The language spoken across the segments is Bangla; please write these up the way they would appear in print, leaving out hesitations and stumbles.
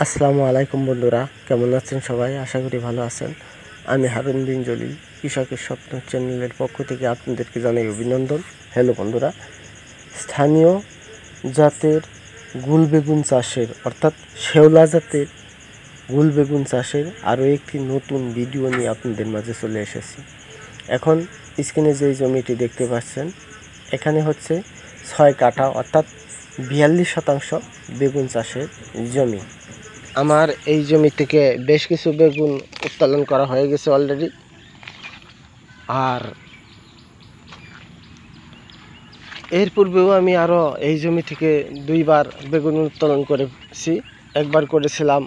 আসসালামু আলাইকুম বন্ধুরা, কেমন আছেন সবাই? আশা করি ভালো আছেন। আমি হারুন বিন জলিল, কৃষকের স্বপ্ন চ্যানেলের পক্ষ থেকে আপনাদেরকে জানাই অভিনন্দন। হ্যালো বন্ধুরা, স্থানীয় জাতের গুল বেগুন চাষের অর্থাৎ শেওলা জাতের গুল বেগুন চাষের আরও একটি নতুন ভিডিও নিয়ে আপনাদের মাঝে চলে এসেছি। এখন স্ক্রিনে যেই জমিটি দেখতে পাচ্ছেন, এখানে হচ্ছে 6 কাঠা অর্থাৎ 42% বেগুন চাষের জমি। আমার এই জমি থেকে বেশ কিছু বেগুন উত্তোলন করা হয়ে গেছে অলরেডি। আর এর পূর্বেও আমি আরও এই জমি থেকে 2বার বেগুন উত্তোলন করেছি। একবার করেছিলাম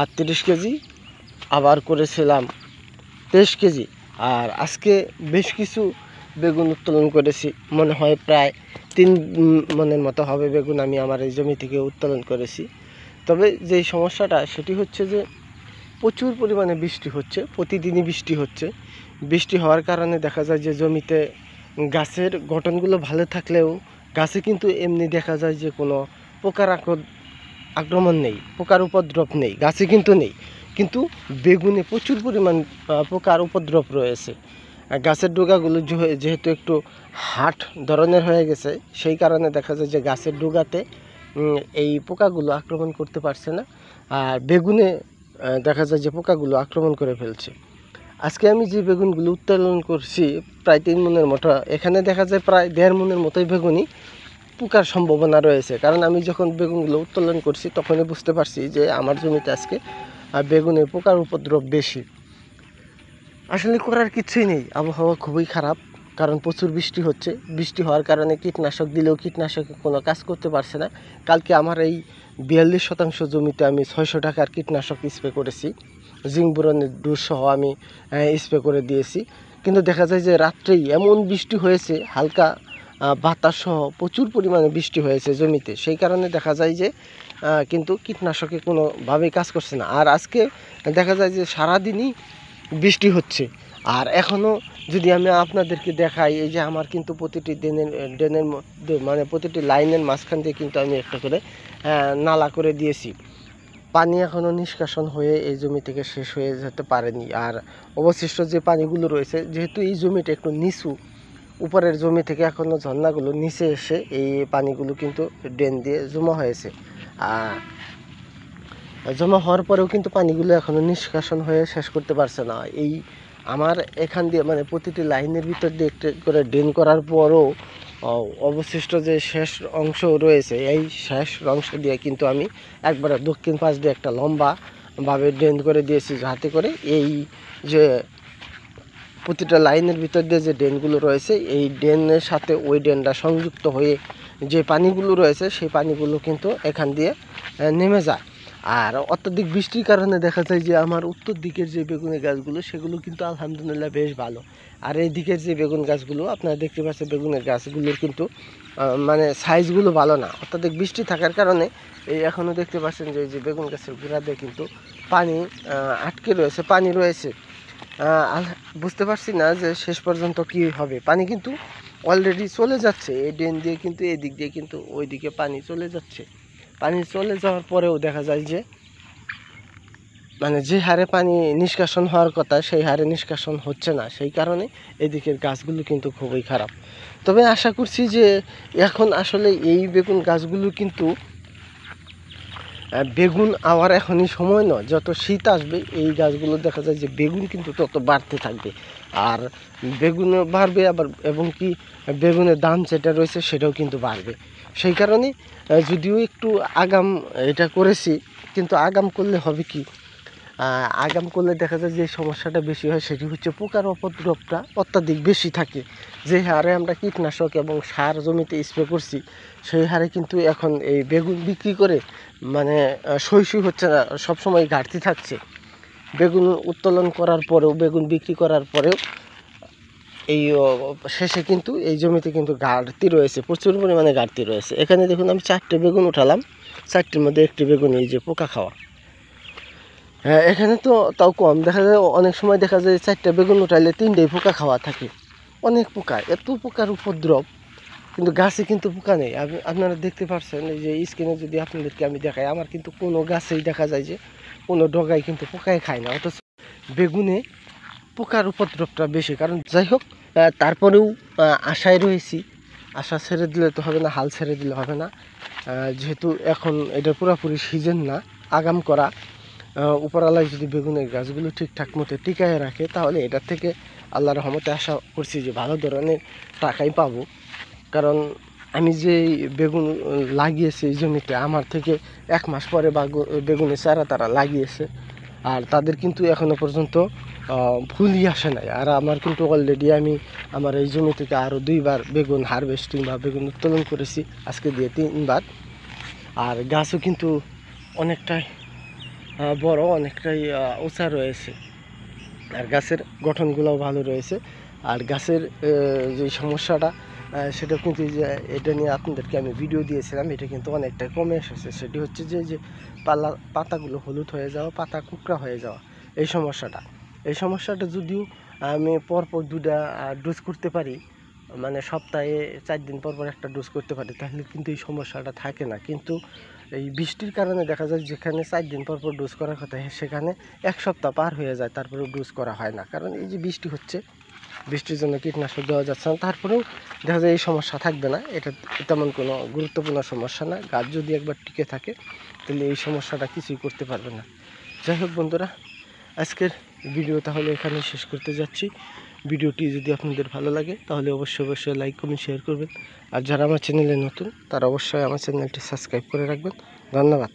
38 কেজি, আবার করেছিলাম 23 কেজি। আর আজকে বেশ কিছু বেগুন উত্তোলন করেছি, মনে হয় প্রায় 3 মনের মতো হবে বেগুন আমি আমার এই জমি থেকে উত্তোলন করেছি। তবে যেই সমস্যাটা সেটি হচ্ছে যে প্রচুর পরিমাণে বৃষ্টি হচ্ছে, প্রতিদিনই বৃষ্টি হচ্ছে। বৃষ্টি হওয়ার কারণে দেখা যায় যে জমিতে গাছের গঠনগুলো ভালো থাকলেও গাছে কিন্তু এমনি দেখা যায় যে কোনো পোকার আক্রমণ নেই, পোকার উপদ্রব নেই, গাছে কিন্তু নেই। কিন্তু বেগুনে প্রচুর পরিমাণ পোকার উপদ্রব রয়েছে। গাছের ডোগাগুলো যেহেতু একটু হার্ড ধরনের হয়ে গেছে, সেই কারণে দেখা যায় যে গাছের ডোগাতে এই পোকাগুলো আক্রমণ করতে পারছে না। আর বেগুনে দেখা যায় যে পোকাগুলো আক্রমণ করে ফেলছে। আজকে আমি যে বেগুনগুলো উত্তোলন করছি প্রায় 3 মনের মতো, এখানে দেখা যায় প্রায় 1.5 মনের মতোই বেগুনই পোকার সম্ভাবনা রয়েছে। কারণ আমি যখন বেগুনগুলো উত্তোলন করছি তখনই বুঝতে পারছি যে আমার জমিতে আজকে বেগুনে পোকার উপদ্রব বেশি। আসলে করার কিছুই নেই, আবহাওয়া খুবই খারাপ। কারণ প্রচুর বৃষ্টি হচ্ছে, বৃষ্টি হওয়ার কারণে কীটনাশক দিলেও কীটনাশকে কোনো কাজ করতে পারছে না। কালকে আমার এই 42% জমিতে আমি 600 টাকার কীটনাশক স্প্রে করেছি, জিঙ্ক বোরনের ডোজ সহ আমি স্প্রে করে দিয়েছি। কিন্তু দেখা যায় যে রাত্রেই এমন বৃষ্টি হয়েছে, হালকা বাতাস সহ প্রচুর পরিমাণে বৃষ্টি হয়েছে জমিতে। সেই কারণে দেখা যায় যে কিন্তু কীটনাশকে কোনোভাবেই কাজ করছে না। আর আজকে দেখা যায় যে সারাদিনই বৃষ্টি হচ্ছে। আর এখনও যদি আমি আপনাদেরকে দেখাই, এই যে আমার কিন্তু প্রতিটি ড্রেনের মধ্যে মানে প্রতিটি লাইনের মাঝখান দিয়ে কিন্তু আমি একটা করে নালা করে দিয়েছি। পানি এখনও নিষ্কাশন হয়ে এই জমি থেকে শেষ হয়ে যেতে পারেনি। আর অবশিষ্ট যে পানিগুলো রয়েছে, যেহেতু এই জমিটা একটু নিচু, উপরের জমি থেকে এখনও ঝর্ণাগুলো নিচে এসে এই পানিগুলো কিন্তু ড্রেন দিয়ে জমা হয়েছে। জমা হওয়ার পরেও কিন্তু পানিগুলো এখনও নিষ্কাশন হয়ে শেষ করতে পারছে না। এই আমার এখান দিয়ে মানে প্রতিটি লাইনের ভিতর দিয়ে একটু করে ড্রেন করার পরও অবশিষ্ট যে শেষ অংশ রয়েছে, এই শেষ অংশ দিয়ে কিন্তু আমি একবারে দক্ষিণ পাশ দিয়ে একটা লম্বাভাবে ড্রেন করে দিয়েছি, যাতে করে এই যে প্রতিটা লাইনের ভিতর দিয়ে যে ড্রেনগুলো রয়েছে, এই ড্রেনের সাথে ওই ড্রেনটা সংযুক্ত হয়ে যে পানিগুলো রয়েছে সেই পানিগুলো কিন্তু এখান দিয়ে নেমে যায়। আর অত্যধিক বৃষ্টির কারণে দেখা যায় যে আমার উত্তর দিকের যে বেগুনের গাছগুলো সেগুলো কিন্তু আলহামদুলিল্লাহ বেশ ভালো। আর এই দিকের যে বেগুন গাছগুলো আপনারা দেখতে পাচ্ছেন, বেগুনের গাছগুলোর কিন্তু মানে সাইজগুলো ভালো না, অত্যধিক বৃষ্টি থাকার কারণে। এই এখনও দেখতে পাচ্ছেন যে এই যে বেগুন গাছের গোড়াতে কিন্তু পানি আটকে রয়েছে, পানি রয়েছে। বুঝতে পারছি না যে শেষ পর্যন্ত কি হবে। পানি কিন্তু অলরেডি চলে যাচ্ছে এই ড্রেন দিয়ে, কিন্তু এই দিক দিয়ে কিন্তু ওই দিকে পানি চলে যাচ্ছে। পানি চলে যাওয়ার পরেও দেখা যায় যে মানে যে হারে পানি নিষ্কাশন হওয়ার কথা সেই হারে নিষ্কাশন হচ্ছে না। সেই কারণে এদিকের গাছগুলো কিন্তু খুবই খারাপ। তবে আশা করছি যে এখন আসলে এই বেগুন গাছগুলো কিন্তু বেগুন আবার এখনই সময় নয়, যত শীত আসবে এই গাছগুলো দেখা যায় যে বেগুন কিন্তু তত বাড়তে থাকবে। আর বেগুনও বাড়বে আবার, এবং কি বেগুনের দাম যেটা রয়েছে সেটাও কিন্তু বাড়বে। সেই কারণে যদিও একটু আগাম এটা করেছি, কিন্তু আগাম করলে হবে কি, আগাম করলে দেখা যায় যে সমস্যাটা বেশি হয়, সেটি হচ্ছে পোকার উপদ্রবটা অত্যাধিক বেশি থাকে। যে হারে আমরা কীটনাশক এবং সার জমিতে স্প্রে করছি সেই হারে কিন্তু এখন এই বেগুন বিক্রি করে মানে সই হচ্ছে না, সবসময় ঘাটতি থাকছে। বেগুন উত্তোলন করার পরেও, বেগুন বিক্রি করার পরেও এই শেষে কিন্তু এই জমিতে কিন্তু ঘাটতি রয়েছে, প্রচুর পরিমাণে ঘাটতি রয়েছে। এখানে দেখুন আমি 4টে বেগুন উঠালাম, 4টির মধ্যে একটি বেগুন এই যে পোকা খাওয়া। হ্যাঁ, এখানে তো তাও কম দেখা যায়, অনেক সময় দেখা যায় 4টে বেগুন উঠাইলে 3টেই পোকা খাওয়া থাকে। অনেক পোকা, এত পোকার উপদ্রব কিন্তু গাছে কিন্তু পোকা নেই। আপনারা দেখতে পাচ্ছেন এই যে স্ক্রিনে যদি আপনাদেরকে আমি দেখাই, আমার কিন্তু কোনো গাছেই দেখা যায় যে কোনো ডগায় কিন্তু পোকায় খায় না, অথচ বেগুনে পোকার উপদ্রবটা বেশি। কারণ যাই হোক, তারপরেও আশায় রয়েছি। আশা ছেড়ে দিলে তো হবে না, হাল ছেড়ে দিলে হবে না। যেহেতু এখন এটা পুরোপুরি সিজন না, আগাম করা। উপরওয়ালায় যদি বেগুনের গাছগুলো ঠিকঠাক মতো টিকায় রাখে, তাহলে এটার থেকে আল্লাহর রহমতে আশা করছি যে ভালো ধরনের টাকাই পাবো। কারণ আমি যে বেগুন লাগিয়েছি এই জমিতে, আমার থেকে 1 মাস পরে বেগুনের চারা তারা লাগিয়েছে, আর তাদের কিন্তু এখনও পর্যন্ত ফুলই আসে নাই। আর আমার কিন্তু অলরেডি আমি আমার এই জমি থেকে আরও 2বার বেগুন হারভেস্টিং বা বেগুন উত্তোলন করেছি, আজকে দিয়ে 3বার। আর গাছও কিন্তু অনেকটাই বড়, অনেকটাই উঁচা রয়েছে, আর গাছের গঠনগুলোও ভালো রয়েছে। আর গাছের যে সমস্যাটা, সেটা কিন্তু যে এটা নিয়ে আপনাদেরকে আমি ভিডিও দিয়েছিলাম, এটা কিন্তু অনেকটাই কমে এসেছে। সেটি হচ্ছে যে পাতাগুলো হলুদ হয়ে যাওয়া, পাতা কুকড়া হয়ে যাওয়া, এই সমস্যাটা যদিও আমি পরপর 2টা ডোজ করতে পারি, মানে সপ্তাহে 4 দিন পর একটা ডোজ করতে পারি, তাহলে কিন্তু এই সমস্যাটা থাকে না। কিন্তু এই বৃষ্টির কারণে দেখা যায় যেখানে 4 দিন পর ডোজ করার কথা, সেখানে 1 সপ্তাহ পার হয়ে যায়, তারপরেও ডোজ করা হয় না। কারণ এই যে বৃষ্টি হচ্ছে, বৃষ্টির জন্য কীটনাশক দেওয়া যাচ্ছে না। তারপরেও দেখা যায় এই সমস্যা থাকবে না, এটা তেমন কোনো গুরুত্বপূর্ণ সমস্যা না। গাছ যদি একবার টিকে থাকে, তাহলে এই সমস্যাটা কিছুই করতে পারবে না। যাই হোক বন্ধুরা, আজকের ভিডিও তাহলে এখানে শেষ করতে যাচ্ছি। ভিডিওটি যদি আপনাদের ভালো লাগে, তাহলে অবশ্যই লাইক কমেন্ট শেয়ার করবেন। আর যারা আমার চ্যানেলে নতুন, তারা অবশ্যই আমার চ্যানেলটি সাবস্ক্রাইব করে রাখবেন। ধন্যবাদ।